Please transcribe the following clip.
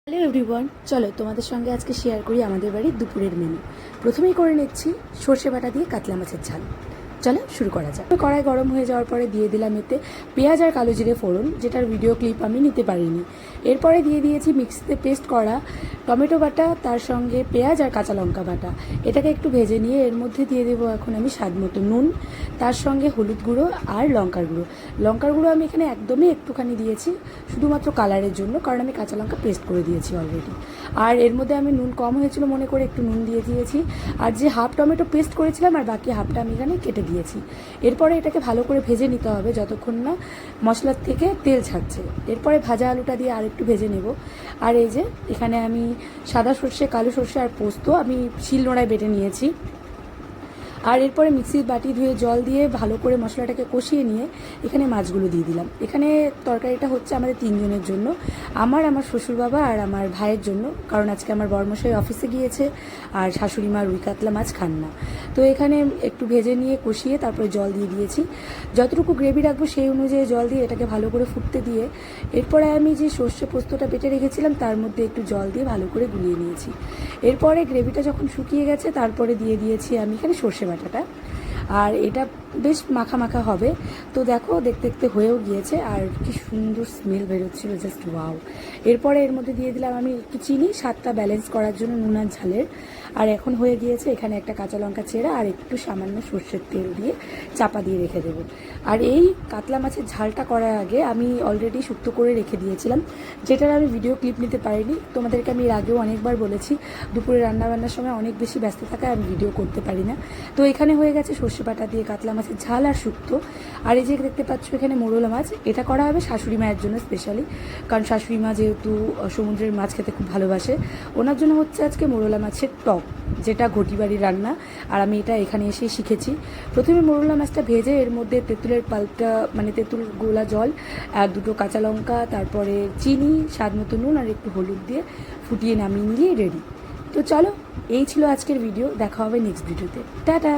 Hello everyone, চলো তোমাদের সঙ্গে আজকে শেয়ার করি আমাদের বাড়ির দুপুরের মেনু। প্রথমেই করে নিচ্ছি সর্ষে বাটা দিয়ে কাতলা মাছের ঝাল। চলো শুরু করা যাক। কড়াই গরম হয়ে যাওয়ার পরে দিয়ে দিলাম এতে পেঁয়াজ আর কালো জিরে ফোড়ন, যেটার ভিডিও ক্লিপ আমি নিতে পারিনি। এরপরে দিয়ে দিয়েছি মিক্সিতে পেস্ট করা টমেটো বাটা, তার সঙ্গে পেঁয়াজ আর কাঁচা লঙ্কা বাটা। এটাকে একটু ভেজে নিয়ে এর মধ্যে দিয়ে দেবো এখন আমি স্বাদ মতো নুন, তার সঙ্গে হলুদ গুঁড়ো আর লঙ্কার গুঁড়ো। লঙ্কার গুঁড়ো আমি এখানে একদমই একটুখানি দিয়েছি, শুধুমাত্র কালারের জন্য, কারণ আমি কাঁচা লঙ্কা পেস্ট করে দিয়েছি অলরেডি। আর এর মধ্যে আমি নুন কম হয়েছিল মনে করে একটু নুন দিয়ে দিয়েছি। আর যে হাফ টমেটো পেস্ট করেছিলাম আর বাকি হাফটা আমি এখানে কেটে দিয়েছি। এরপরে এটাকে ভালো করে ভেজে নিতে হবে যতক্ষণ না মশলার থেকে তেল ছাড়ছে। এরপরে ভাজা আলুটা দিয়ে আরেকটু ভেজে নেব। আর এই যে এখানে আমি সাদা সর্ষে, কালো সর্ষে আর পোস্ত আমি শিলনোড়ায় বেটে নিয়েছি। আর এরপরে মিক্সির বাটি ধুয়ে জল দিয়ে ভালো করে মশলাটাকে কষিয়ে নিয়ে এখানে মাছগুলো দিয়ে দিলাম। এখানে তরকারিটা হচ্ছে আমাদের তিনজনের জন্য, আমার শ্বশুরবাবা আর আমার ভাইয়ের জন্য, কারণ আজকে আমার বড়মশাই অফিসে গিয়েছে আর শাশুড়ি মা রুই কাতলা মাছ খান না। তো এখানে একটু ভেজে নিয়ে কষিয়ে তারপরে জল দিয়ে দিয়েছি। যতটুকু গ্রেভি রাখবো সেই অনুযায়ী জল দিয়ে এটাকে ভালো করে ফুটতে দিয়ে এরপরে আমি যে সর্ষে পোস্তটা বেটে রেখেছিলাম তার মধ্যে একটু জল দিয়ে ভালো করে গুলিয়ে নিয়েছি। এরপরে গ্রেভিটা যখন শুকিয়ে গেছে তারপরে দিয়ে দিয়েছি আমি এখানে সর্ষে বাটাটা। আর এটা বেশ মাখা মাখা হবে। তো দেখো দেখতে দেখতে হয়েও গিয়েছে আর কি সুন্দর স্মেল বেরোচ্ছিল, জাস্ট ওয়াও। এরপরে এর মধ্যে দিয়ে দিলাম আমি একটু চিনি, স্বাদটা ব্যালেন্স করার জন্য নুন আর ঝালের। আর এখন হয়ে গিয়েছে, এখানে একটা কাঁচা লঙ্কা চেরা আর একটু সামান্য সর্ষের তেল দিয়ে চাপা দিয়ে রেখে দেবো। আর এই কাতলা মাছের ঝালটা করার আগে আমি অলরেডি শুক্তো করে রেখে দিয়েছিলাম, যেটার আমি ভিডিও ক্লিপ নিতে পারিনি। তোমাদেরকে আমি এর আগেও অনেকবার বলেছি, দুপুরে রান্নাবান্নার সময় অনেক বেশি ব্যস্ত থাকায় আমি ভিডিও করতে পারি না। তো এখানে হয়ে গেছে সর্ষে বাটা দিয়ে কাতলা মাছের ঝাল আর শুক্তো। আর এই যে দেখতে পাচ্ছ এখানে মোরলা মাছ, এটা করা হবে শাশুড়ি মায়ের জন্য স্পেশালি, কারণ শাশুড়ি মা যেহেতু সমুদ্রের মাছ খেতে খুব ভালোবাসে। ওনার জন্য হচ্ছে আজকে মোরলা মাছের টক, যেটা ঘটি বাড়ির রান্না, আর আমি এটা এখানে এসেই শিখেছি। প্রথমে মোরলা মাছটা ভেজে এর মধ্যে তেঁতুলের পাল্পটা, মানে তেঁতুল গোলা জল আর দুটো কাঁচা লঙ্কা, তারপরে চিনি, স্বাদ মতো নুন আর একটু হলুদ দিয়ে ফুটিয়ে নামিয়ে নিলেই রেডি। তো চলো, এই ছিল আজকের ভিডিও, দেখা হবে নেক্সট ভিডিওতে। টাটা।